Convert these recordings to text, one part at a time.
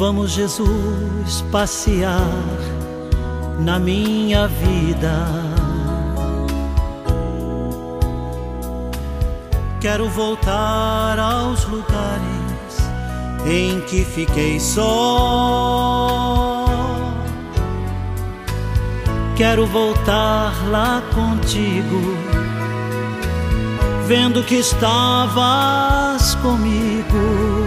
Vamos, Jesus, passear na minha vida. Quero voltar aos lugares em que fiquei só. Quero voltar lá contigo, vendo que estavas comigo.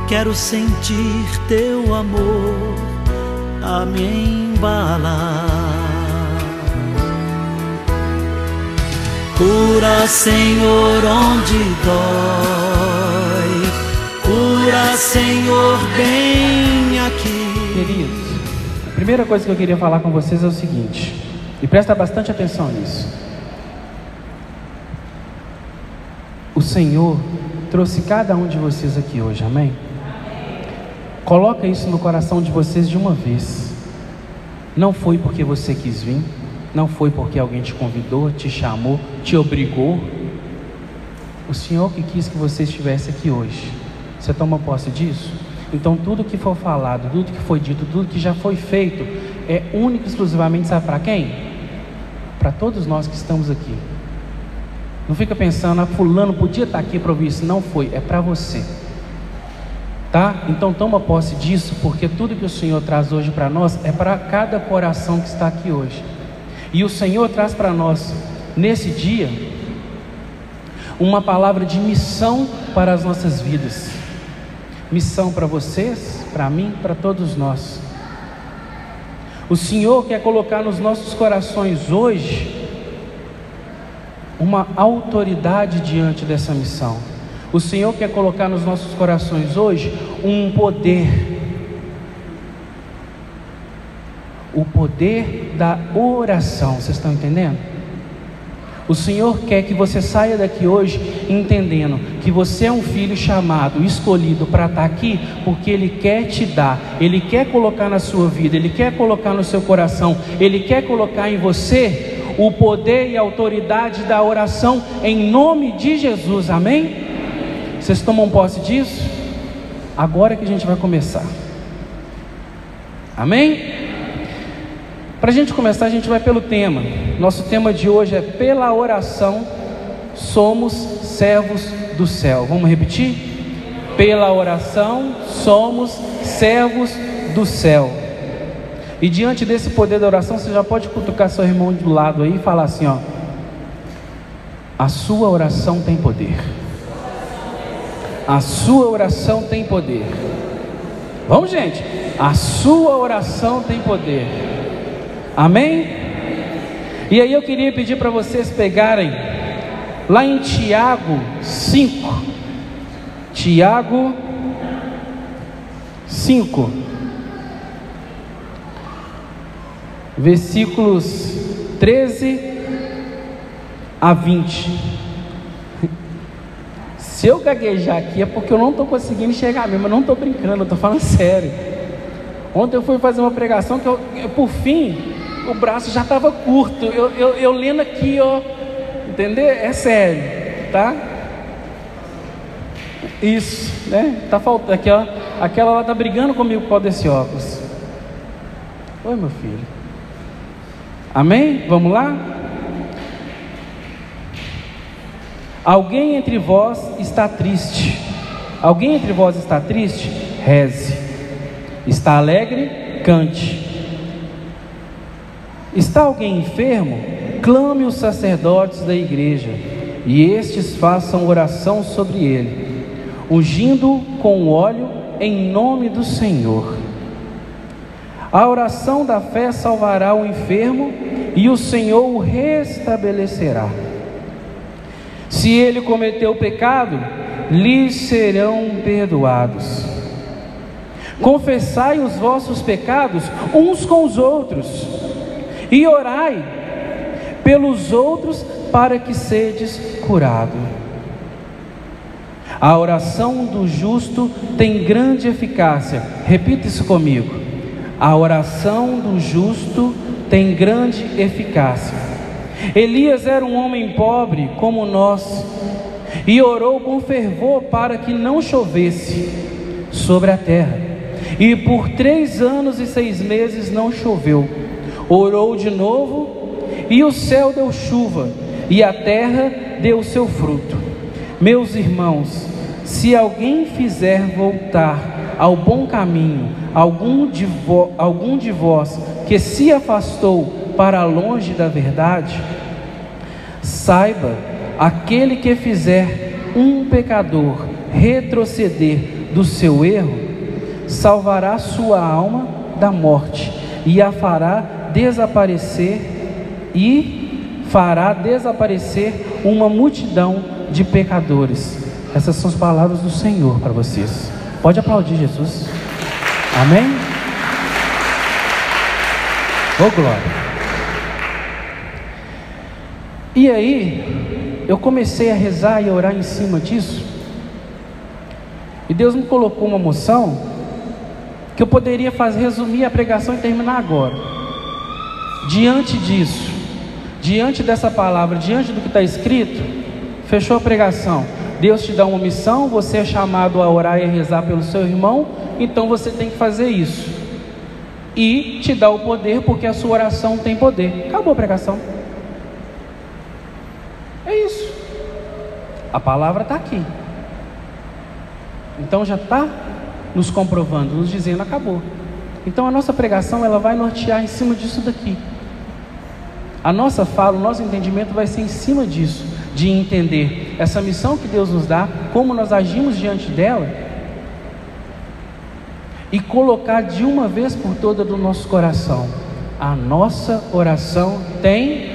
Quero sentir teu amor a me embalar. Cura, Senhor, onde dói. Cura, Senhor, bem aqui. Queridos, a primeira coisa que eu queria falar com vocês é o seguinte, e presta bastante atenção nisso. O Senhor trouxe cada um de vocês aqui hoje, amém? Coloca isso no coração de vocês de uma vez. Não foi porque você quis vir, não foi porque alguém te convidou, te chamou, te obrigou. O Senhor que quis que você estivesse aqui hoje. Você toma posse disso? Então tudo que for falado, tudo que foi dito, tudo que já foi feito é único e exclusivamente, sabe para quem? Para todos nós que estamos aqui. Não fica pensando, fulano podia estar aqui para ouvir isso. Não foi, é para você. Tá? Então toma posse disso, porque tudo que o Senhor traz hoje para nós é para cada coração que está aqui hoje. E o Senhor traz para nós, nesse dia, uma palavra de missão para as nossas vidas. Missão para vocês, para mim, para todos nós. O Senhor quer colocar nos nossos corações hoje uma autoridade diante dessa missão. O Senhor quer colocar nos nossos corações hoje um poder. O poder da oração. Vocês estão entendendo? O Senhor quer que você saia daqui hoje entendendo que você é um filho chamado, escolhido para estar aqui, porque Ele quer te dar, Ele quer colocar na sua vida, Ele quer colocar no seu coração, Ele quer colocar em você o poder e a autoridade da oração em nome de Jesus, amém? Vocês tomam posse disso? Agora que a gente vai começar, amém? Para a gente começar, a gente vai pelo tema. Nosso tema de hoje é: pela oração somos servos do céu. Vamos repetir? Pela oração somos servos do céu. E diante desse poder da oração, você já pode cutucar seu irmão do lado aí e falar assim, ó: a sua oração tem poder. A sua oração tem poder. Vamos, gente. A sua oração tem poder. Amém? E aí eu queria pedir para vocês pegarem lá em Tiago 5. Tiago 5, versículos 13 a 20. Se eu gaguejar aqui é porque eu não estou conseguindo enxergar mesmo. Eu não estou brincando, eu estou falando sério. Ontem eu fui fazer uma pregação que eu por fim, o braço já estava curto, eu lendo aqui, ó, entendeu? É sério, tá? Isso, né? Tá faltando aqui, ó. Aquela lá tá brigando comigo por causa desse óculos. Oi, meu filho. Amém? Vamos lá? Alguém entre vós está triste. Alguém entre vós está triste? Reze. Está alegre? Cante. Está alguém enfermo? Clame os sacerdotes da igreja, e estes façam oração sobre ele, ungindo com óleo em nome do Senhor. A oração da fé salvará o enfermo, e o Senhor o restabelecerá. Se ele cometeu pecado, lhe serão perdoados. Confessai os vossos pecados uns com os outros, e orai pelos outros para que sedes curado. A oração do justo tem grande eficácia. Repita isso comigo. A oração do justo tem grande eficácia. Elias era um homem pobre como nós, e orou com fervor para que não chovesse sobre a terra, E por 3 anos e 6 meses não choveu. Orou de novo, e o céu deu chuva, e a terra deu o seu fruto. Meus irmãos, se alguém fizer voltar ao bom caminho algum de vós que se afastou para longe da verdade, saiba, aquele que fizer um pecador retroceder do seu erro, salvará sua alma da morte e a fará desaparecer uma multidão de pecadores. Essas são as palavras do Senhor para vocês. Pode aplaudir Jesus. Amém? Ô glória. E aí, eu comecei a rezar e a orar em cima disso, e Deus me colocou uma moção que eu poderia resumir a pregação e terminar agora. Diante disso, diante dessa palavra, diante do que está escrito, fechou a pregação. Deus te dá uma missão, você é chamado a orar e a rezar pelo seu irmão, então você tem que fazer isso, e te dá o poder, porque a sua oração tem poder. Acabou a pregação. É isso. A palavra está aqui. Então já está nos comprovando, nos dizendo, acabou. Então a nossa pregação, ela vai nortear em cima disso daqui. A nossa fala, o nosso entendimento vai ser em cima disso, de entender essa missão que Deus nos dá, como nós agimos diante dela, e colocar de uma vez por toda do nosso coração: a nossa oração tem,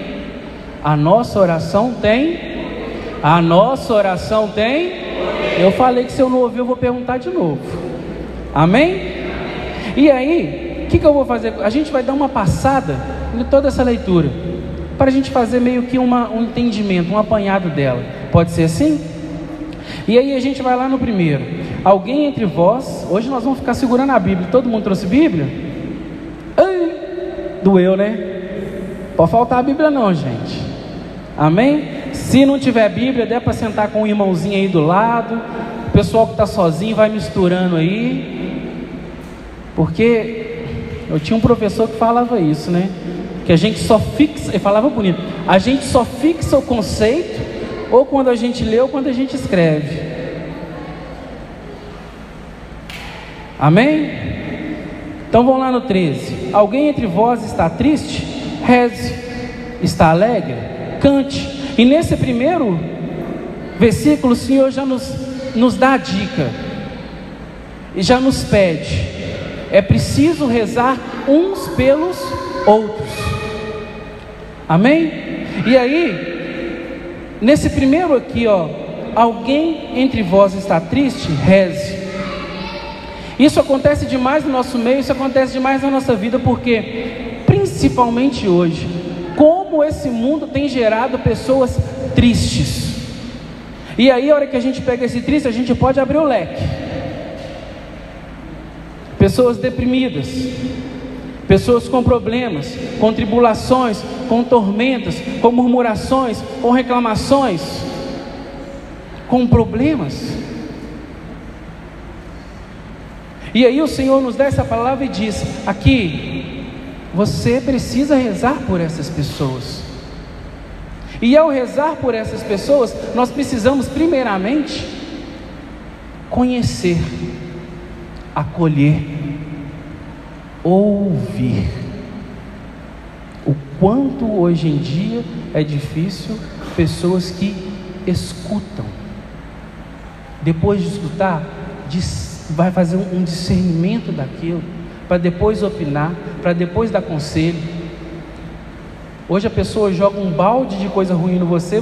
eu falei que se eu não ouvir eu vou perguntar de novo. Amém? E aí, o que eu vou fazer? A gente vai dar uma passada em toda essa leitura, para a gente fazer meio que um entendimento, um apanhado dela. Pode ser assim? E aí a gente vai lá no primeiro. Alguém entre vós, hoje nós vamos ficar segurando a Bíblia. Todo mundo trouxe Bíblia? Ai, doeu, né? Pode faltar a Bíblia não, gente. Amém? Se não tiver Bíblia, der para sentar com um irmãozinho aí do lado. O pessoal que está sozinho vai misturando aí. Porque eu tinha um professor que falava isso, né? Que a gente só fixa, ele falava bonito, a gente só fixa o conceito ou quando a gente lê ou quando a gente escreve. Amém? Então vamos lá no 13. Alguém entre vós está triste? Reze. Está alegre? Cante. E nesse primeiro versículo o Senhor já nos dá a dica e já nos pede: é preciso rezar uns pelos outros. Amém? E aí, nesse primeiro aqui, alguém entre vós está triste? Reze. Isso acontece demais no nosso meio, isso acontece demais na nossa vida, porque principalmente hoje, como esse mundo tem gerado pessoas tristes. E aí, a hora que a gente pega esse triste, a gente pode abrir o leque. Pessoas deprimidas, pessoas com problemas, com tribulações, com tormentas, com murmurações, com reclamações, com problemas. E aí o Senhor nos dá essa palavra e diz: aqui, você precisa rezar por essas pessoas. E ao rezar por essas pessoas, nós precisamos primeiramente conhecer, acolher, ouvir. O quanto hoje em dia é difícil pessoas que escutam, depois de escutar, vai fazer um discernimento daquilo, para depois opinar, para depois dar conselho. Hoje a pessoa joga um balde de coisa ruim em você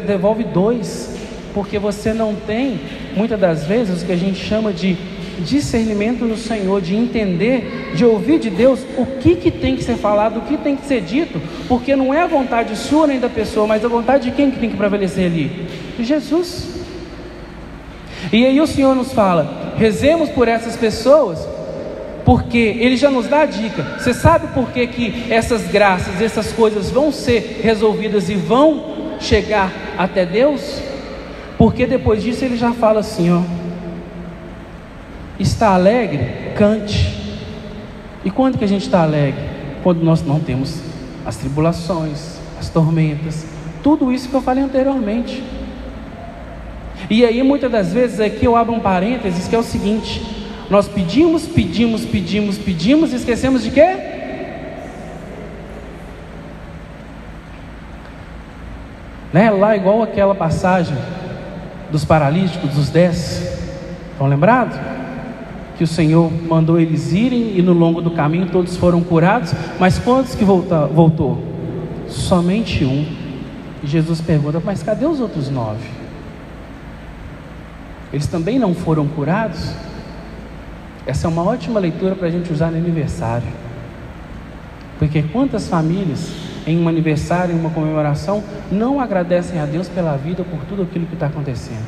devolve 2, porque você não tem, muitas das vezes, o que a gente chama de discernimento no Senhor, de entender, de ouvir de Deus o que tem que ser falado, o que tem que ser dito, porque não é a vontade sua nem da pessoa, mas a vontade de quem que tem que prevalecer ali? De Jesus. E aí o Senhor nos fala: rezemos por essas pessoas, porque Ele já nos dá a dica. Você sabe por que essas graças, essas coisas vão ser resolvidas e vão chegar até Deus? Porque depois disso Ele já fala assim, Está alegre? Cante. E quando que a gente está alegre? Quando nós não temos as tribulações, as tormentas, tudo isso que eu falei anteriormente. E aí muitas das vezes aqui eu abro um parênteses que é o seguinte: nós pedimos e esquecemos de quê? Né? Lá igual aquela passagem dos paralíticos, dos 10, estão lembrados? Que o Senhor mandou eles irem e no longo do caminho todos foram curados, mas quantos que voltou? Somente um. E Jesus pergunta: mas cadê os outros 9? Eles também não foram curados? Essa é uma ótima leitura para a gente usar no aniversário, porque quantas famílias em um aniversário, em uma comemoração, não agradecem a Deus pela vida, por tudo aquilo que está acontecendo,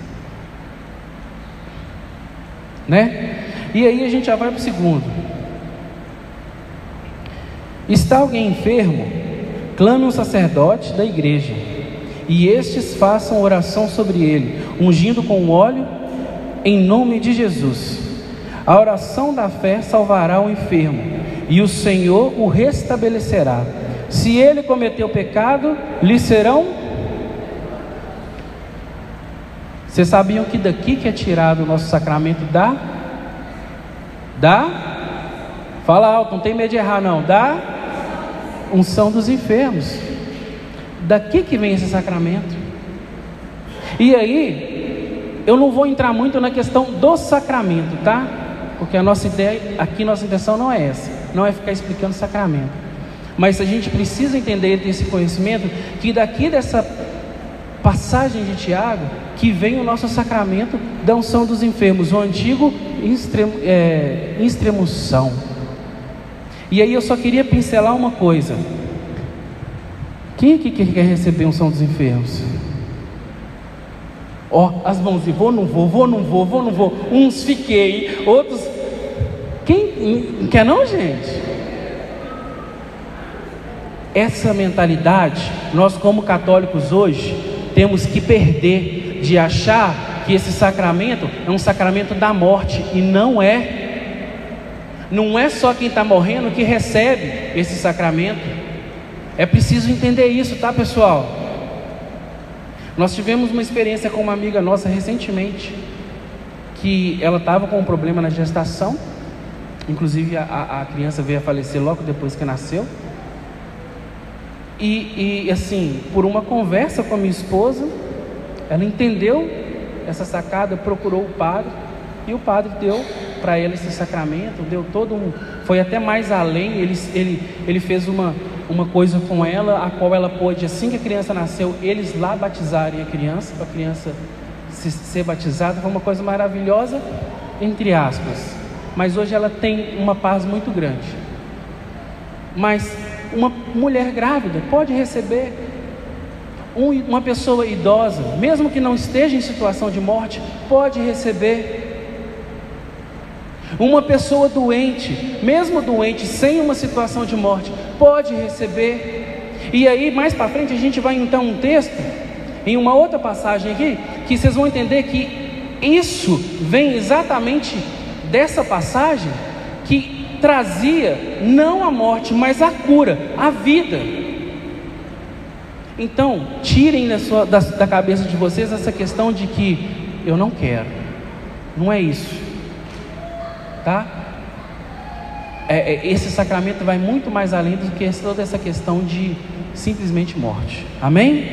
né? E aí a gente já vai para o segundo. Está alguém enfermo? Clame um sacerdote da igreja, e estes façam oração sobre ele, ungindo com óleo em nome de Jesus. A oração da fé salvará o enfermo, e o Senhor o restabelecerá. Se ele cometeu pecado, lhe serão. Vocês sabiam que daqui que é tirado o nosso sacramento fala alto, não tem medo de errar não, da unção dos enfermos. Daqui que vem esse sacramento. E aí, eu não vou entrar muito na questão do sacramento, tá? Porque a nossa ideia aqui, nossa intenção não é essa, não é ficar explicando sacramento, mas a gente precisa entender desse conhecimento, que daqui dessa passagem de Tiago, que vem o nosso sacramento da unção dos enfermos, o antigo extremunção. E aí eu só queria pincelar uma coisa: quem aqui quer receber a unção dos enfermos? As mãos de vou, não vou. Uns fiquei, outros. Quem quer não, gente? Essa mentalidade, nós como católicos hoje, temos que perder, de achar que esse sacramento é um sacramento da morte, e não é. Não é só quem está morrendo que recebe esse sacramento. É preciso entender isso, tá, pessoal? Nós tivemos uma experiência com uma amiga nossa recentemente, que ela estava com um problema na gestação, inclusive a criança veio a falecer logo depois que nasceu. E assim, por uma conversa com a minha esposa, ela entendeu essa sacada, procurou o padre, e o padre deu para ela esse sacramento, deu todo foi até mais além. Ele fez uma coisa com ela, a qual ela pôde, assim que a criança nasceu, eles lá batizarem a criança, para a criança ser batizada. Foi uma coisa maravilhosa, entre aspas, mas hoje ela tem uma paz muito grande. Mas uma mulher grávida pode receber, uma pessoa idosa, mesmo que não esteja em situação de morte, pode receber. Uma pessoa doente, mesmo doente, sem uma situação de morte, pode receber. E aí mais para frente a gente vai então um texto, em uma outra passagem aqui, que vocês vão entender que isso vem exatamente dessa passagem, que trazia não a morte, mas a cura, a vida. Então tirem da cabeça de vocês essa questão de que eu não quero. Não é isso, tá? Esse sacramento vai muito mais além do que toda essa questão de simplesmente morte. Amém?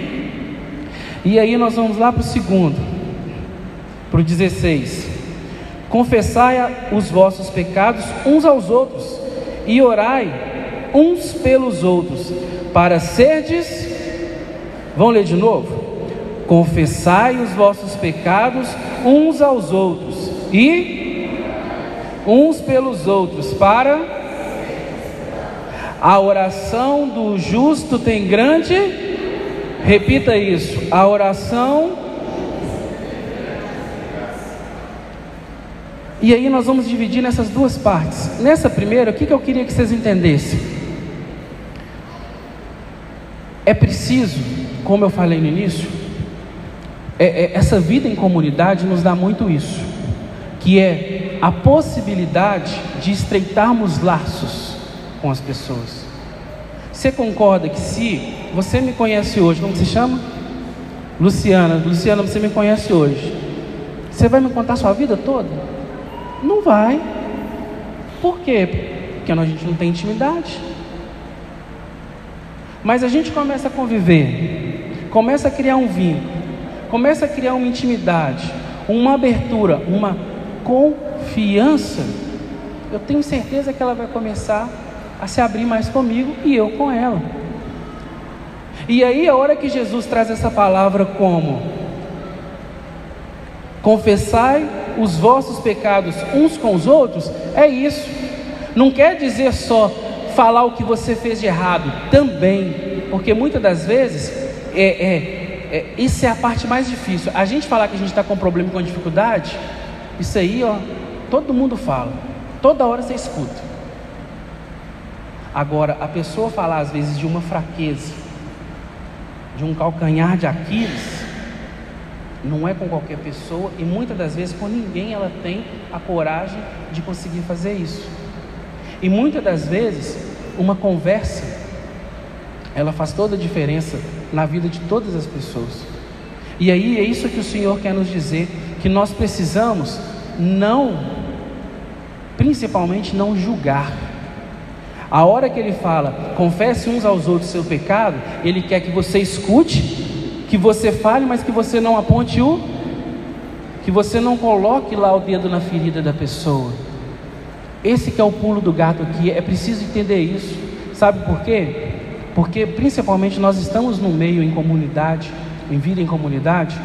E aí nós vamos lá para o segundo, para o 16. Confessai os vossos pecados uns aos outros e orai uns pelos outros, para serdes. Vamos ler de novo? Confessai os vossos pecados uns aos outros e uns pelos outros, para a oração do justo tem grande. Repita isso: a oração. E aí nós vamos dividir nessas duas partes. Nessa primeira, o que eu queria que vocês entendessem? É preciso, como eu falei no início, essa vida em comunidade nos dá muito isso, que é a possibilidade de estreitarmos laços com as pessoas. Você concorda que se você me conhece hoje, como se chama? Luciana, você me conhece hoje, você vai me contar sua vida toda? Não vai. Por quê? Porque a gente não tem intimidade. Mas a gente começa a conviver, começa a criar um vínculo, começa a criar uma intimidade, uma abertura, uma confiança. Eu tenho certeza que ela vai começar a se abrir mais comigo e eu com ela. E aí a hora que Jesus traz essa palavra como: confessai os vossos pecados uns com os outros, é isso. Não quer dizer só falar o que você fez de errado, também, porque muitas das vezes isso é a parte mais difícil. A gente falar que a gente está com problema, com dificuldade, isso aí, todo mundo fala, toda hora você escuta. Agora, a pessoa falar às vezes de uma fraqueza, de um calcanhar de Aquiles, não é com qualquer pessoa, e muitas das vezes com ninguém ela tem a coragem de conseguir fazer isso. E muitas das vezes uma conversa, ela faz toda a diferença na vida de todas as pessoas. E aí é isso que o Senhor quer nos dizer, que nós precisamos principalmente não julgar. A hora que Ele fala, confesse uns aos outros seu pecado, Ele quer que você escute, que você fale, mas que você não aponte que você não coloque lá o dedo na ferida da pessoa. Esse que é o pulo do gato aqui, é preciso entender isso. Sabe por quê? Porque principalmente nós estamos no meio, em comunidade, em vida em comunidade,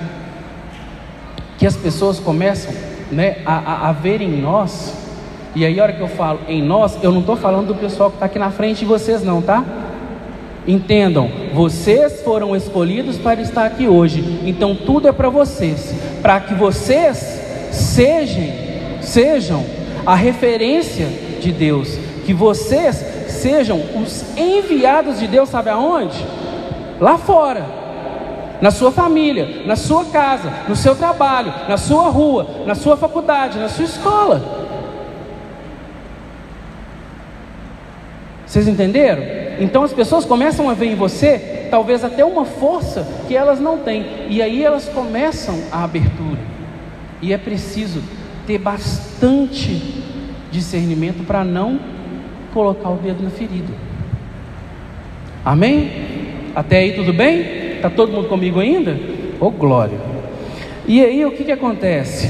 que as pessoas começam, a ver em nós. E aí a hora que eu falo em nós, eu não estou falando do pessoal que está aqui na frente de vocês não, tá? Entendam, vocês foram escolhidos para estar aqui hoje, então tudo é para vocês, para que vocês sejam a referência de Deus, que vocês sejam os enviados de Deus, sabe aonde? Lá fora, na sua família, na sua casa, no seu trabalho, na sua rua, na sua faculdade, na sua escola. Vocês entenderam? Então as pessoas começam a ver em você, talvez até uma força que elas não têm, e aí elas começam a abertura, e é preciso ter bastante discernimento para não colocar o dedo na ferida. Amém? Até aí tudo bem? Está todo mundo comigo ainda? Oh glória! E aí o que acontece?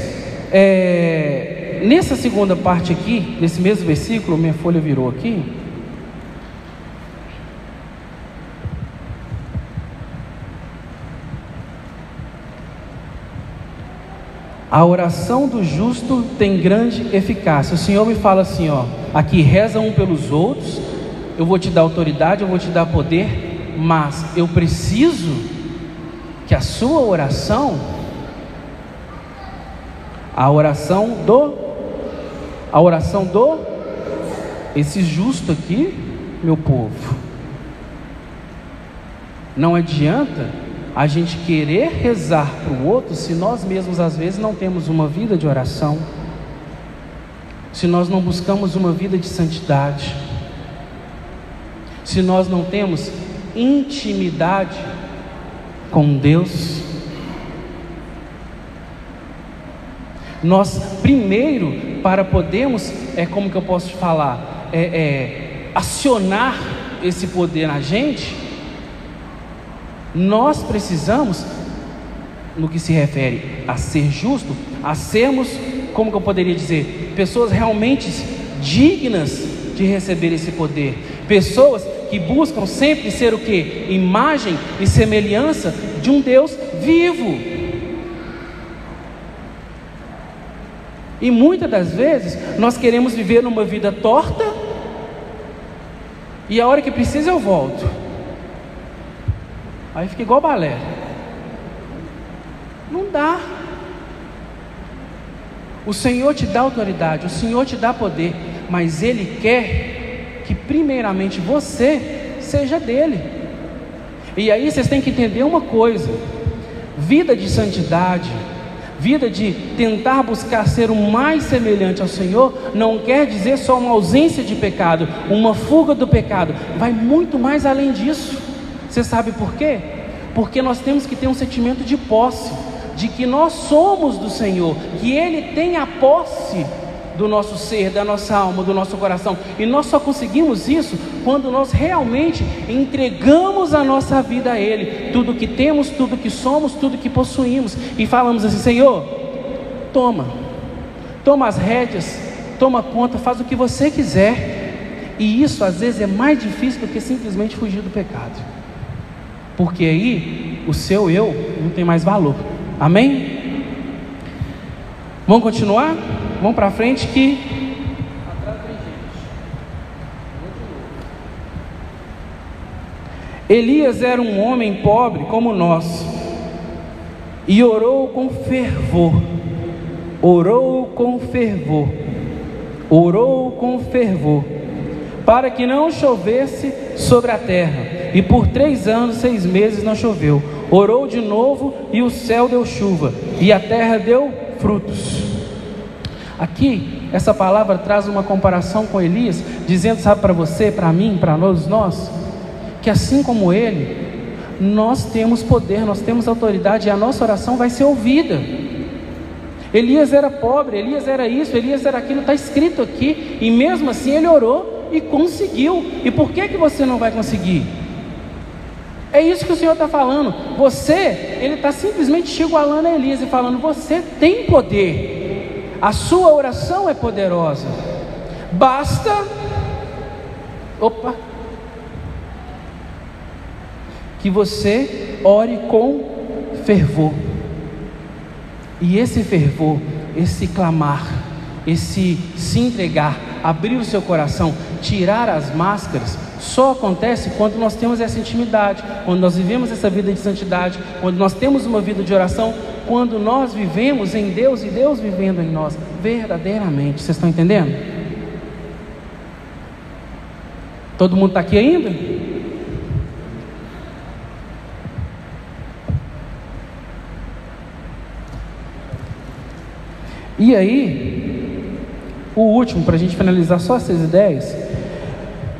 Nessa segunda parte aqui, nesse mesmo versículo, minha folha virou aqui. A oração do justo tem grande eficácia. O Senhor me fala assim, aqui, reza um pelos outros, eu vou te dar autoridade, eu vou te dar poder, mas eu preciso que a sua oração, a oração do esse justo aqui, meu povo, não adianta a gente querer rezar para o outro se nós mesmos às vezes não temos uma vida de oração, se nós não buscamos uma vida de santidade, se nós não temos intimidade com Deus. Nós primeiro, para podermos, como que eu posso falar, acionar esse poder na gente, nós precisamos, no que se refere a ser justo, a sermos, como que eu poderia dizer, pessoas realmente dignas de receber esse poder, pessoas que buscam sempre ser o quê? Imagem e semelhança de um Deus vivo. E muitas das vezes nós queremos viver numa vida torta, e a hora que precisa eu volto. Aí fica igual balé. Não dá. O Senhor te dá autoridade, o Senhor te dá poder, mas Ele quer que primeiramente você seja dele. E aí vocês têm que entender uma coisa: vida de santidade, Vida de tentar buscar ser o mais semelhante ao Senhor não quer dizer só uma ausência de pecado, uma fuga do pecado. Vai muito mais além disso. Você sabe por quê? Porque nós temos que ter um sentimento de posse, de que nós somos do Senhor, que Ele tem a posse do nosso ser, da nossa alma, do nosso coração. E nós só conseguimos isso quando nós realmente entregamos a nossa vida a Ele, tudo que temos, tudo que somos, tudo que possuímos, e falamos assim: Senhor, toma as rédeas, toma conta, faz o que você quiser. E isso às vezes é mais difícil do que simplesmente fugir do pecado, porque aí o seu eu não tem mais valor. Amém? Vamos continuar? Vamos para frente que Elias era um homem pobre como nós, e orou com fervor, para que não chovesse sobre a terra, e por 3 anos 6 meses não choveu. Orou de novo, e o céu deu chuva, e a terra deu frutos. Aqui, essa palavra traz uma comparação com Elias, dizendo, sabe, para você, para mim, para nós, que assim como ele, nós temos poder, nós temos autoridade, e a nossa oração vai ser ouvida. Elias era pobre, Elias era isso, Elias era aquilo, está escrito aqui, e mesmo assim ele orou e conseguiu. E por que você não vai conseguir? É isso que o Senhor está falando. Ele está simplesmente te igualando a Elias e falando: você tem poder. A sua oração é poderosa. Basta que você ore com fervor. E esse fervor, esse clamar, esse se entregar, abrir o seu coração, tirar as máscaras, só acontece quando nós temos essa intimidade, quando nós vivemos essa vida de santidade, quando nós temos uma vida de oração, quando nós vivemos em Deus e Deus vivendo em nós, verdadeiramente. Vocês estão entendendo? Todo mundo está aqui ainda? E aí, o último, para a gente finalizar só essas ideias: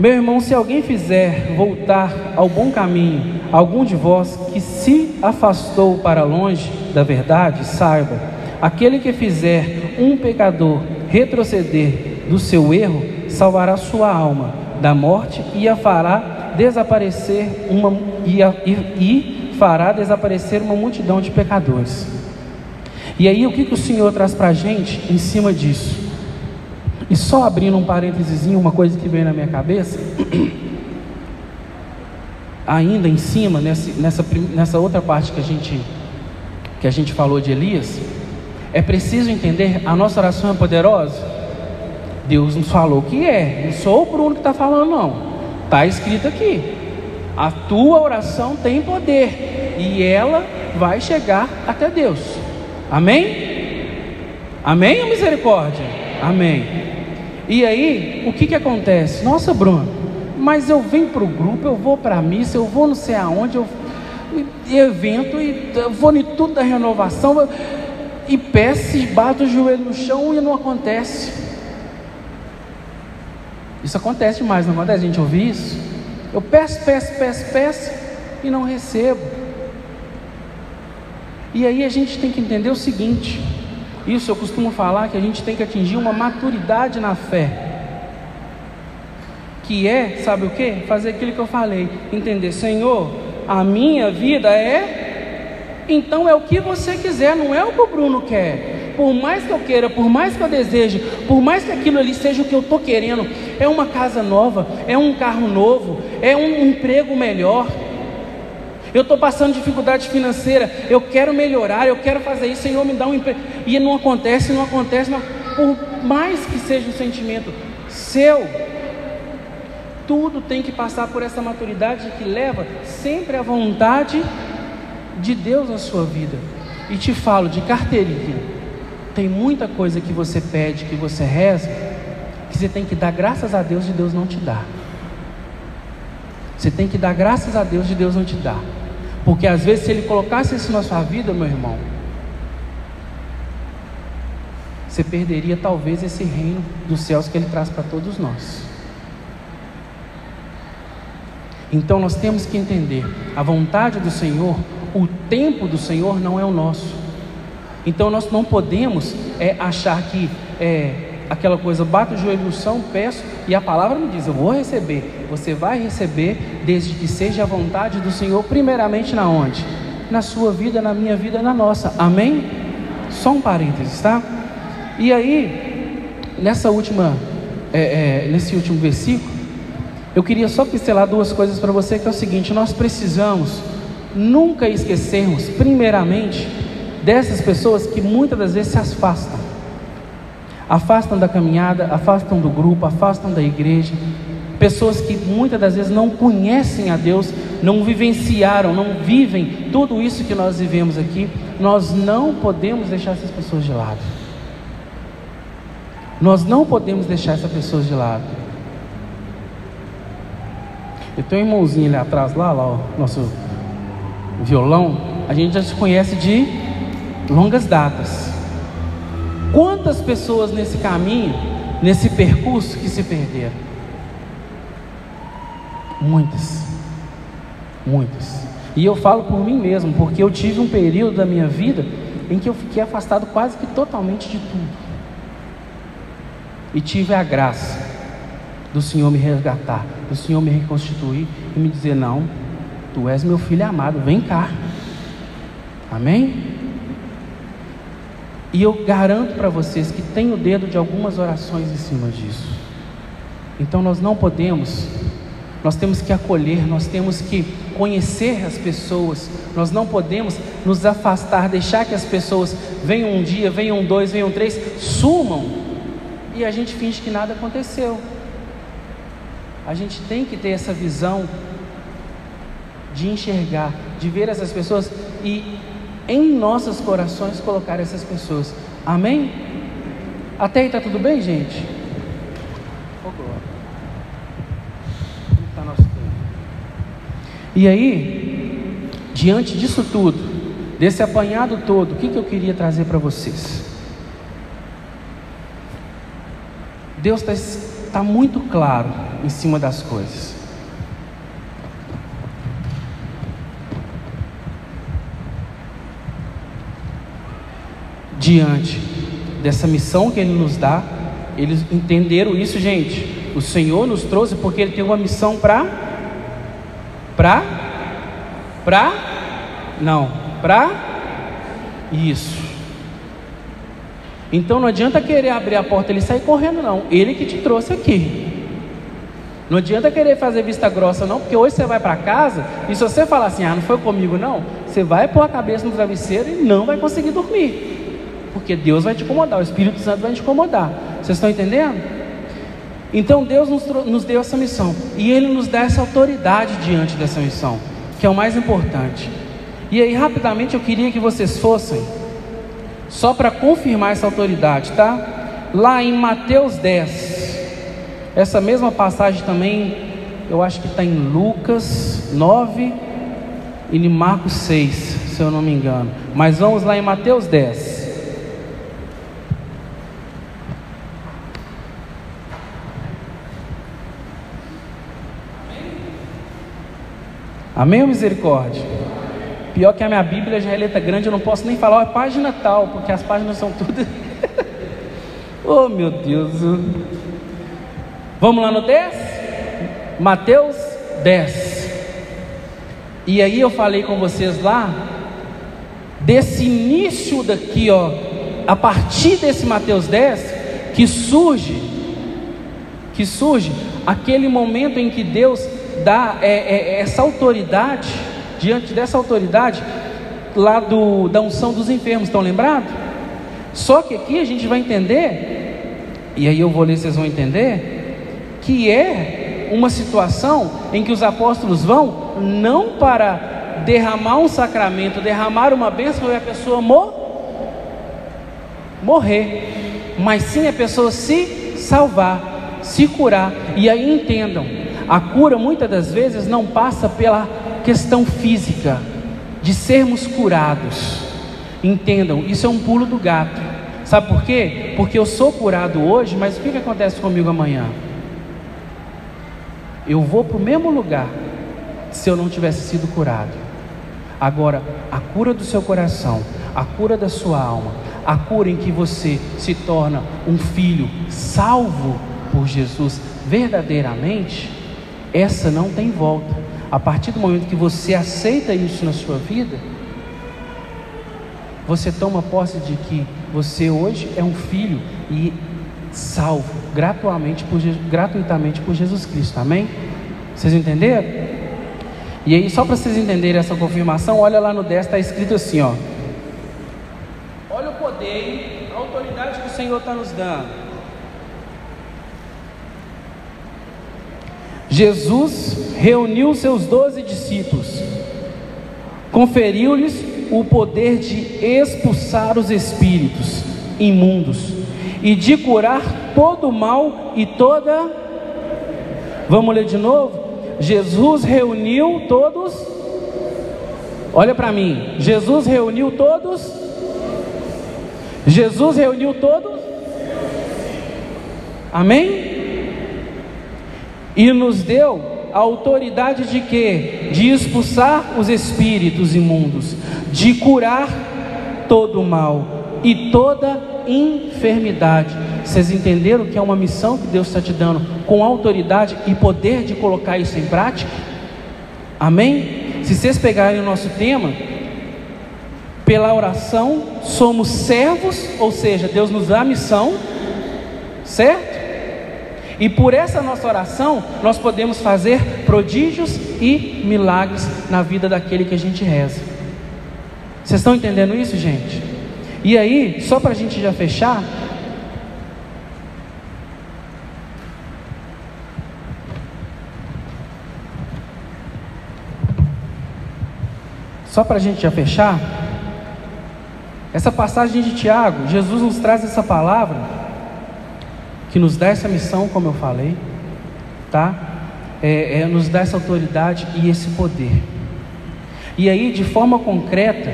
meu irmão, se alguém fizer voltar ao bom caminho algum de vós que se afastou para longe da verdade, saiba, aquele que fizer um pecador retroceder do seu erro, salvará sua alma da morte e a fará desaparecer fará desaparecer uma multidão de pecadores. E aí, o que o Senhor traz para a gente em cima disso? E só abrindo um parênteses, uma coisa que veio na minha cabeça, ainda em cima, nessa outra parte que a gente falou de Elias, é preciso entender: a nossa oração é poderosa. Deus nos falou que é, não sou o Bruno que está falando, não, está escrito aqui: a tua oração tem poder, e ela vai chegar até Deus. Amém? Amém ou misericórdia? Amém. E aí, o que acontece? Nossa, Bruno, mas eu venho para o grupo, eu vou para a missa, eu vou não sei aonde, evento, e eu vou em tudo da renovação, e peço, e bato o joelho no chão, e não acontece. Isso acontece demais, não acontece a gente ouvir isso? Eu peço, e não recebo. E aí a gente tem que entender o seguinte: isso eu costumo falar, que a gente tem que atingir uma maturidade na fé, que é, sabe o que? Fazer aquilo que eu falei, entender: Senhor, a minha vida então é o que você quiser, não é o que o Bruno quer. Por mais que eu queira, por mais que eu deseje, por mais que aquilo ali seja o que eu estou querendo, é uma casa nova, é um carro novo, é um emprego melhor, eu estou passando dificuldade financeira, eu quero melhorar, eu quero fazer isso, Senhor, me dá um emprego, e não acontece, por mais que seja um sentimento seu, tudo tem que passar por essa maturidade que leva sempre à vontade de Deus na sua vida. E te falo de carteirinha, tem muita coisa que você pede, que você reza, que você tem que dar graças a Deus de Deus não te dar. Você tem que dar graças a Deus de Deus não te dar, porque às vezes se Ele colocasse isso na sua vida, meu irmão, você perderia talvez esse reino dos céus que Ele traz para todos nós. Então nós temos que entender, a vontade do Senhor, o tempo do Senhor não é o nosso. Então nós não podemos achar que aquela coisa, bato o joelho no chão, peço, e a palavra me diz, eu vou receber. Você vai receber desde que seja a vontade do Senhor, primeiramente na onde? Na sua vida, na minha vida, na nossa. Amém? Só um parênteses, tá? E aí, nesse último versículo, eu queria só pincelar duas coisas para você, que é o seguinte: nós precisamos nunca esquecermos, primeiramente, dessas pessoas que muitas das vezes se afastam da caminhada, afastam do grupo, afastam da igreja, pessoas que muitas das vezes não conhecem a Deus, não vivenciaram, não vivem tudo isso que nós vivemos aqui. Nós não podemos deixar essas pessoas de lado. Nós não podemos deixar essas pessoas de lado. Eu tenho um irmãozinho ali atrás, lá ó, nosso violão. A gente já se conhece de longas datas. Quantas pessoas nesse caminho, nesse percurso, que se perderam? Muitas. E eu falo por mim mesmo, porque eu tive um período da minha vida em que eu fiquei afastado quase que totalmente de tudo, e tive a graça do Senhor me resgatar, do Senhor me reconstituir e me dizer: não, tu és meu filho amado, vem cá. Amém? E eu garanto para vocês que tem o dedo de algumas orações em cima disso. Então nós não podemos, nós temos que acolher, nós temos que conhecer as pessoas, nós não podemos nos afastar, deixar que as pessoas venham um dia, venham dois, venham três, sumam, e a gente finge que nada aconteceu. A gente tem que ter essa visão de enxergar, de ver essas pessoas e em nossos corações colocar essas pessoas. Amém? Até aí está tudo bem, gente? E aí, diante disso tudo, desse apanhado todo, o que eu queria trazer para vocês? Deus está muito claro em cima das coisas. Diante dessa missão que Ele nos dá, eles entenderam isso, gente. O Senhor nos trouxe porque Ele tem uma missão para isso. Então não adianta querer abrir a porta e Ele sair correndo, não. Ele que te trouxe aqui. Não adianta querer fazer vista grossa, não, porque hoje você vai para casa e se você falar assim: ah, não foi comigo não, você vai pôr a cabeça no travesseiro e não vai conseguir dormir, porque Deus vai te incomodar, o Espírito Santo vai te incomodar. Vocês estão entendendo? Então Deus nos deu essa missão, e Ele nos dá essa autoridade diante dessa missão, que é o mais importante. E aí rapidamente eu queria que vocês fossem, só para confirmar essa autoridade, tá? Lá em Mateus 10, essa mesma passagem também, eu acho que está em Lucas 9 e em Marcos 6, se eu não me engano. Mas vamos lá em Mateus 10. Amém ou misericórdia? Pior que a minha Bíblia já é letra grande, eu não posso nem falar, ó, página tal, porque as páginas são tudo... Oh meu Deus. Vamos lá no 10? Mateus 10. E aí eu falei com vocês lá, desse início daqui, ó, a partir desse Mateus 10, que surge aquele momento em que Deus dá essa autoridade, diante dessa autoridade lá da unção dos enfermos, estão lembrados? Só que aqui a gente vai entender, e aí eu vou ler, vocês vão entender, que é uma situação em que os apóstolos vão não para derramar um sacramento, derramar uma bênção e a pessoa morrer, mas sim a pessoa se salvar, se curar. E aí entendam, a cura muitas das vezes não passa pela questão física de sermos curados. Entendam, isso é um pulo do gato. Sabe por quê? Porque eu sou curado hoje, mas o que acontece comigo amanhã? Eu vou para o mesmo lugar se eu não tivesse sido curado. Agora, a cura do seu coração, a cura da sua alma, a cura em que você se torna um filho salvo por Jesus verdadeiramente, essa não tem volta. A partir do momento que você aceita isso na sua vida, você toma posse de que você hoje é um filho e salvo gratuitamente por Jesus Cristo, amém? Vocês entenderam? E aí, só para vocês entenderem essa confirmação, olha lá no 10, está escrito assim, ó. Olha o poder, a autoridade que o Senhor está nos dando. Jesus reuniu seus 12 discípulos, conferiu-lhes o poder de expulsar os espíritos imundos e de curar todo o mal e toda... Vamos ler de novo? Jesus reuniu todos... Olha para mim. Jesus reuniu todos... Jesus reuniu todos... Amém? E nos deu a autoridade de quê? De expulsar os espíritos imundos, de curar todo o mal e toda enfermidade. Vocês entenderam que é uma missão que Deus está te dando com autoridade e poder de colocar isso em prática? Amém? Se vocês pegarem o nosso tema, pela oração somos servos, ou seja, Deus nos dá a missão, certo? E por essa nossa oração, nós podemos fazer prodígios e milagres na vida daquele que a gente reza. Vocês estão entendendo isso, gente? E aí, só para a gente já fechar, essa passagem de Tiago, Jesus nos traz essa palavra que nos dá essa missão, como eu falei, tá? Nos dá essa autoridade e esse poder. E aí, de forma concreta,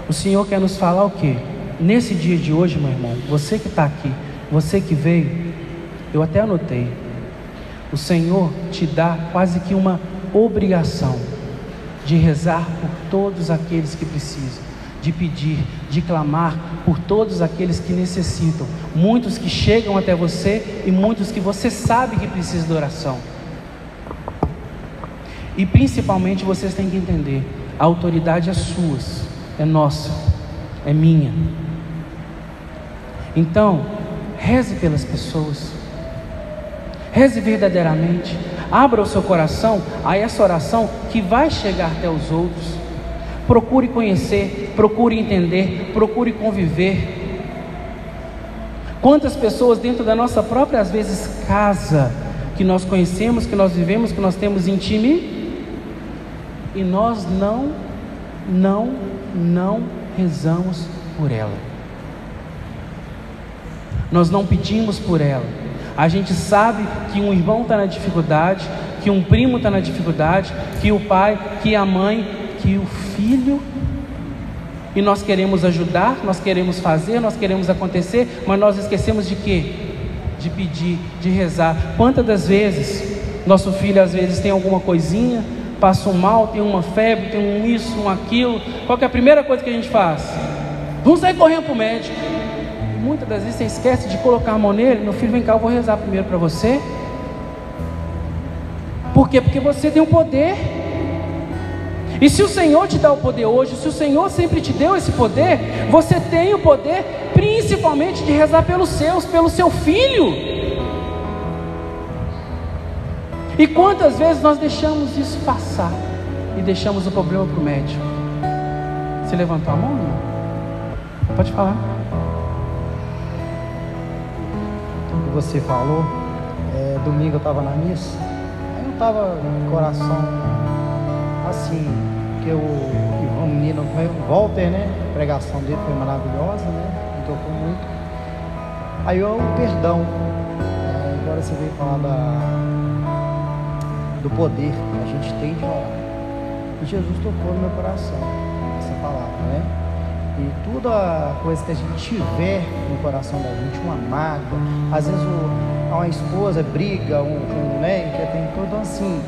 o Senhor quer nos falar o quê? Nesse dia de hoje, meu irmão, você que está aqui, você que veio, eu até anotei, o Senhor te dá quase que uma obrigação de rezar por todos aqueles que precisam, de pedir, de clamar por todos aqueles que necessitam, muitos que chegam até você e muitos que você sabe que precisam de oração. E principalmente vocês têm que entender, a autoridade é sua, é nossa, é minha. Então, reze pelas pessoas, reze verdadeiramente, abra o seu coração a essa oração que vai chegar até os outros. Procure conhecer, procure entender, procure conviver. Quantas pessoas dentro da nossa própria, às vezes, casa, que nós conhecemos, que nós vivemos, que nós temos intimidade, e nós não rezamos por ela. Nós não pedimos por ela. A gente sabe que um irmão está na dificuldade, que um primo está na dificuldade, que o pai, que a mãe, que o filho, e nós queremos ajudar, nós queremos fazer, nós queremos acontecer, mas nós esquecemos de quê? De pedir, de rezar. Quantas das vezes nosso filho às vezes tem alguma coisinha, passa um mal, tem uma febre, tem um isso, um aquilo, qual que é a primeira coisa que a gente faz? Vamos sair correndo para o médico. E muitas das vezes você esquece de colocar a mão nele. Meu filho, vem cá, eu vou rezar primeiro para você. Por quê? Porque você tem um poder. E se o Senhor te dá o poder hoje, se o Senhor sempre te deu esse poder, você tem o poder principalmente de rezar pelos seus, pelo seu filho. E quantas vezes nós deixamos isso passar e deixamos o problema para o médico? Você levantou a mão? Não? Pode falar. Como você falou, domingo eu estava na missa, aí eu estava com o coração assim, que o menino Walter, né, a pregação dele foi maravilhosa, né, me tocou muito. Aí o perdão, agora você veio falar do poder que a gente tem de orar, e Jesus tocou no meu coração essa palavra, né. E toda coisa que a gente tiver no coração da gente, uma mágoa, às vezes uma esposa briga, né, que tem tudo assim,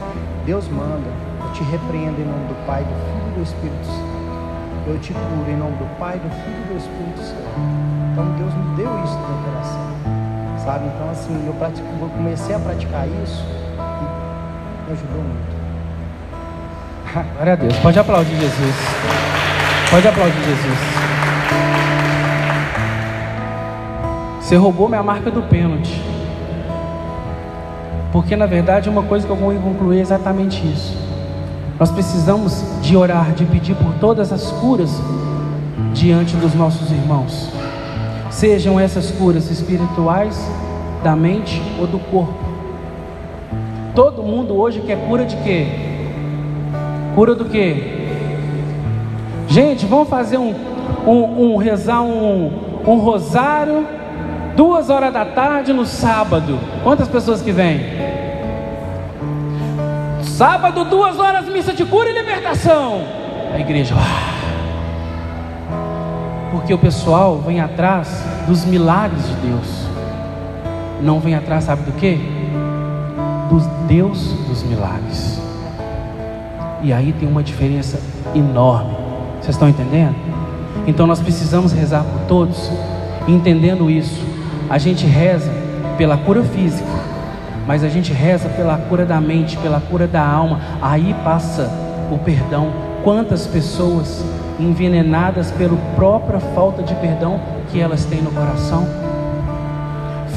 Deus manda, eu te repreendo em nome do Pai, do Filho e do Espírito Santo. Eu te curo em nome do Pai, do Filho e do Espírito Santo. Então Deus me deu isso no meu coração, sabe? Então assim, eu comecei a praticar isso e me ajudou muito. Glória a Deus, pode aplaudir Jesus. Pode aplaudir Jesus. Você roubou minha marca do pênalti. Porque na verdade uma coisa que eu vou concluir é exatamente isso. Nós precisamos de orar, de pedir por todas as curas diante dos nossos irmãos. Sejam essas curas espirituais, da mente ou do corpo. Todo mundo hoje quer cura de quê? Cura do quê? Gente, vamos fazer rezar um rosário 2 horas da tarde no sábado. Quantas pessoas que vêm? Sábado, 2 horas, missa de cura e libertação. A igreja, porque o pessoal vem atrás dos milagres de Deus, não vem atrás, sabe do que? Do Deus dos milagres. E aí tem uma diferença enorme. Vocês estão entendendo? Então nós precisamos rezar por todos. Entendendo isso, a gente reza pela cura física, mas a gente reza pela cura da mente, pela cura da alma. Aí passa o perdão. Quantas pessoas envenenadas pela própria falta de perdão que elas têm no coração?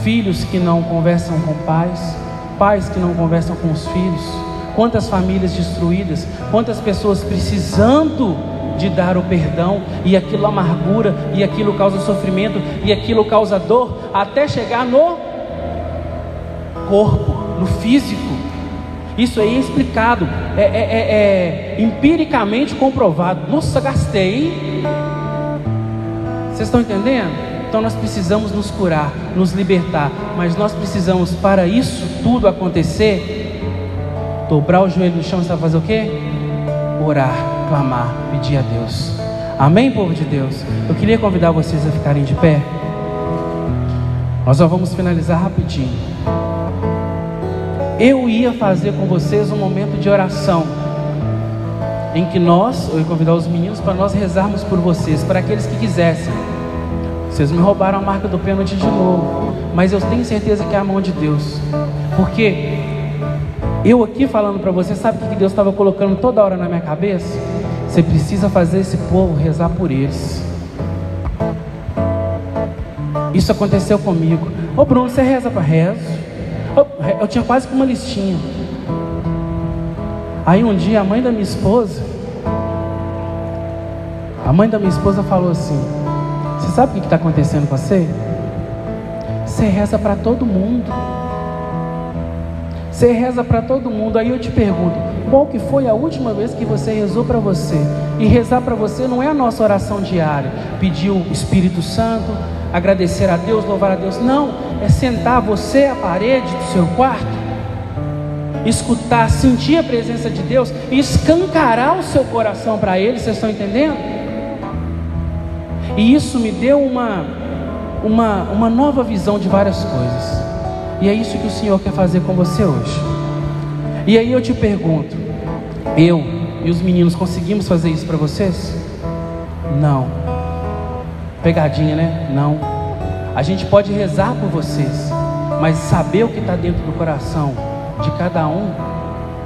Filhos que não conversam com pais, pais que não conversam com os filhos. Quantas famílias destruídas, quantas pessoas precisando de dar o perdão, e aquilo amargura, e aquilo causa sofrimento, e aquilo causa dor, até chegar no corpo, no físico. Isso aí é explicado, empiricamente comprovado. Nossa, gastei. Vocês estão entendendo? Então nós precisamos nos curar, nos libertar, mas nós precisamos, para isso tudo acontecer, dobrar o joelho no chão e sabe fazer o quê? Orar, clamar, pedir a Deus. Amém, povo de Deus? Eu queria convidar vocês a ficarem de pé. Nós já vamos finalizar rapidinho. Eu ia fazer com vocês um momento de oração, em que eu ia convidar os meninos para nós rezarmos por vocês, para aqueles que quisessem. Vocês me roubaram a marca do pênalti de novo, mas eu tenho certeza que é a mão de Deus, porque eu aqui falando para você, sabe o que Deus estava colocando toda hora na minha cabeça? Você precisa fazer esse povo rezar por eles. Isso aconteceu comigo. Ô Bruno, você reza para rezo? Eu tinha quase que uma listinha. Aí um dia a mãe da minha esposa falou assim: você sabe o que está acontecendo com você? Você reza para todo mundo. Você reza para todo mundo. Aí eu te pergunto, qual que foi a última vez que você rezou para você? E rezar para você não é a nossa oração diária, pedir o Espírito Santo, agradecer a Deus, louvar a Deus. Não, é sentar você à parede do seu quarto, escutar, sentir a presença de Deus e escancarar o seu coração para Ele. Vocês estão entendendo? E isso me deu uma nova visão de várias coisas. E é isso que o Senhor quer fazer com você hoje. E aí eu te pergunto, eu e os meninos conseguimos fazer isso para vocês? Não. Pegadinha, né? Não. A gente pode rezar por vocês, mas saber o que está dentro do coração de cada um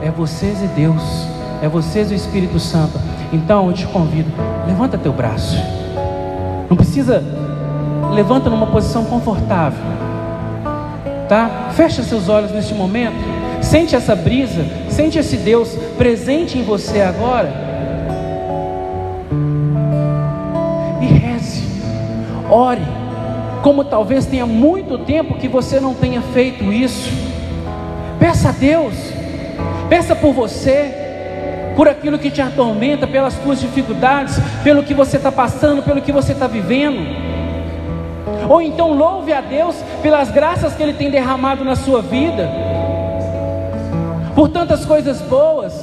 é vocês e Deus, é vocês e o Espírito Santo. Então eu te convido, levanta teu braço. Não precisa, levanta numa posição confortável, tá? Fecha seus olhos neste momento. Sente essa brisa, sente esse Deus presente em você agora. E reze, ore, como talvez tenha muito tempo que você não tenha feito isso. Peça a Deus, peça por você, por aquilo que te atormenta, pelas tuas dificuldades, pelo que você está passando, pelo que você está vivendo. Ou então louve a Deus pelas graças que Ele tem derramado na sua vida, por tantas coisas boas.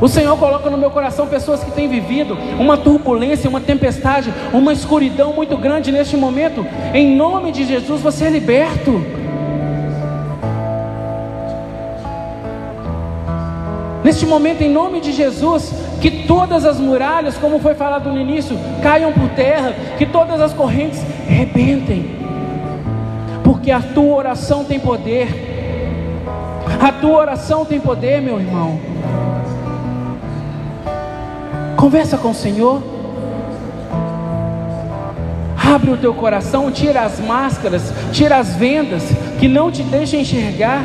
O Senhor coloca no meu coração pessoas que têm vivido uma turbulência, uma tempestade, uma escuridão muito grande neste momento. Em nome de Jesus, você é liberto. Neste momento, em nome de Jesus, que todas as muralhas, como foi falado no início, caiam por terra, que todas as correntes rebentem, porque a tua oração tem poder. A tua oração tem poder, meu irmão. Conversa com o Senhor. Abre o teu coração, tira as máscaras, tira as vendas que não te deixam enxergar.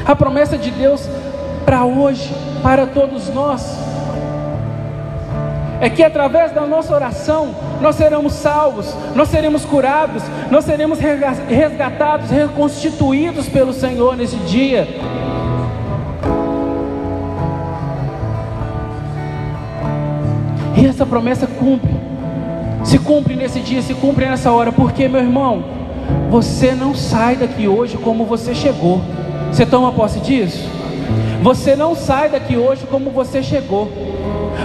A promessa de Deus para hoje, para todos nós, é que através da nossa oração nós seremos salvos, nós seremos curados, nós seremos resgatados, reconstituídos pelo Senhor nesse dia. E essa promessa se cumpre nesse dia, se cumpre nessa hora, porque, meu irmão, você não sai daqui hoje como você chegou. Você toma posse disso? Você não sai daqui hoje como você chegou.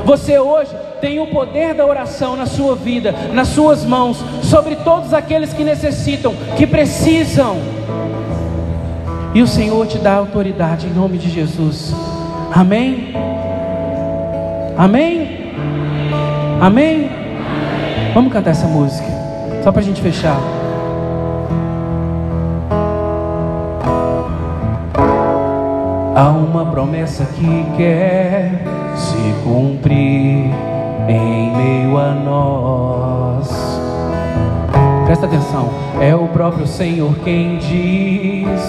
Você hoje tem o poder da oração na sua vida, nas suas mãos, sobre todos aqueles que necessitam, que precisam. E o Senhor te dá autoridade em nome de Jesus. Amém? Amém? Amém? Vamos cantar essa música, só para a gente fechar. Há uma promessa que quer se cumprir em meio a nós. Presta atenção, é o próprio Senhor quem diz: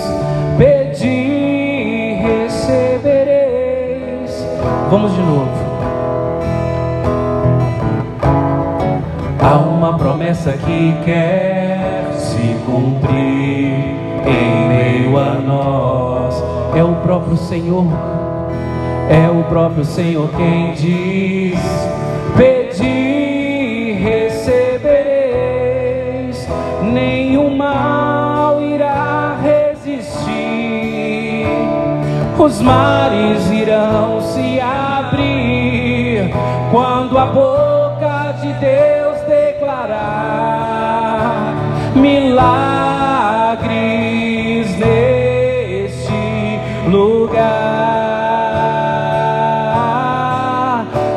pedi, recebereis. Vamos de novo. Há uma promessa que quer se cumprir em meio a nós. É o próprio Senhor, é o próprio Senhor quem diz: pedi, recebereis. Nenhum mal irá resistir, os mares irão se abrir quando a boca de Deus declarar milagres neste lugar.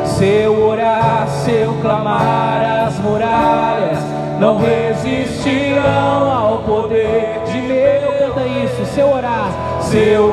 Se eu orar, se eu clamar, as muralhas não resistirão ao poder de meu. Canta isso. Se eu orar, se eu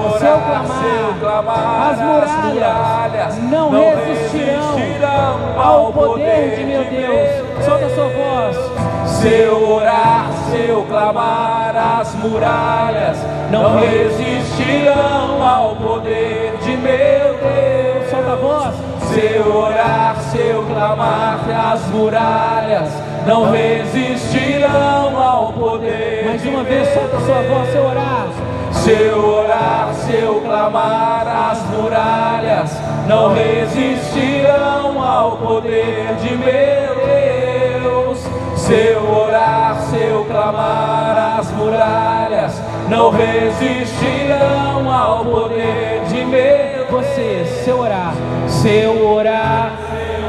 clamar, as muralhas não resistirão ao poder de meu Deus. Solta a sua voz. Se eu orar, se eu clamar, as muralhas não resistirão ao poder de meu Deus. Solta a voz. Se eu orar, se eu clamar, as muralhas não resistirão ao poder. Mais uma vez, solta a sua voz. Se eu orar, se eu orar, se eu clamar, as muralhas não resistirão ao poder de meu Deus. Se eu orar, se eu clamar, as muralhas não resistirão ao poder de meu Deus. Você, se eu orar,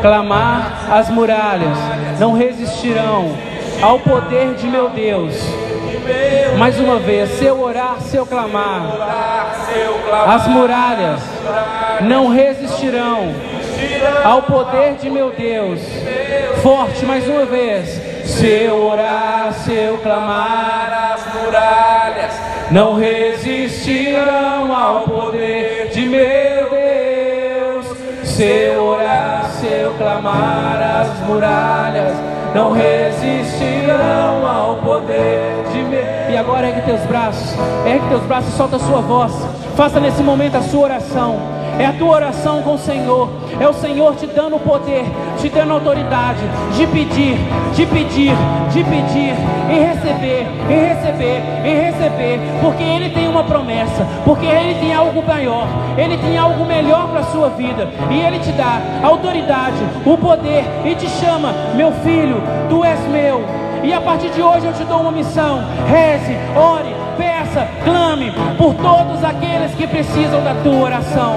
clamar, as muralhas não resistirão ao poder de meu Deus. Mais uma vez, se eu orar, se eu clamar, as muralhas não resistirão ao poder de meu Deus. Forte, mais uma vez. Se eu orar, se eu clamar, as muralhas não resistirão ao poder de meu Deus. Se eu orar, se eu clamar, as muralhas não resistirão ao poder de meu Deus. E agora ergue teus braços e solta a sua voz. Faça nesse momento a sua oração. É a tua oração com o Senhor. É o Senhor te dando o poder, te dando autoridade de pedir, e receber, porque Ele tem uma promessa, porque Ele tem algo maior, Ele tem algo melhor para a sua vida, e Ele te dá a autoridade, o poder, e te chama: meu filho, tu és meu. E a partir de hoje eu te dou uma missão: reze, ore, peça, peça, clame por todos aqueles que precisam da tua oração.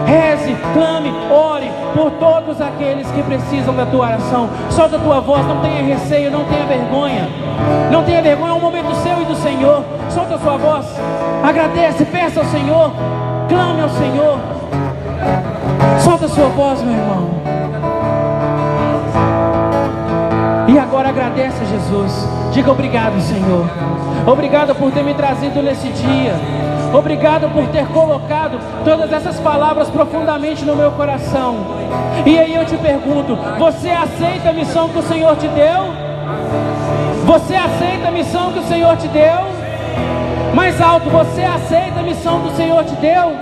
Reze, clame, ore por todos aqueles que precisam da tua oração. Solta a tua voz, não tenha receio, não tenha vergonha. Não tenha vergonha, é um momento seu e do Senhor. Solta a sua voz, agradece, peça ao Senhor, clame ao Senhor. Solta a sua voz, meu irmão. E agora agradece a Jesus. Diga obrigado, Senhor. Obrigado por ter me trazido nesse dia. Obrigado por ter colocado todas essas palavras profundamente no meu coração. E aí eu te pergunto, você aceita a missão que o Senhor te deu? Você aceita a missão que o Senhor te deu? Mais alto, você aceita a missão que o Senhor te deu?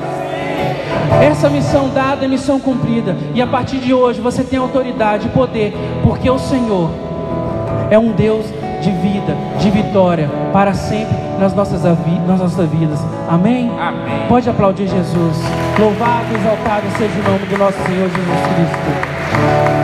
Essa missão dada é missão cumprida. E a partir de hoje você tem autoridade e poder, porque o Senhor é um Deus de vida, de vitória, para sempre nas nossas vidas. Amém? Amém. Pode aplaudir Jesus. Louvado e exaltado seja o nome do nosso Senhor Jesus Cristo.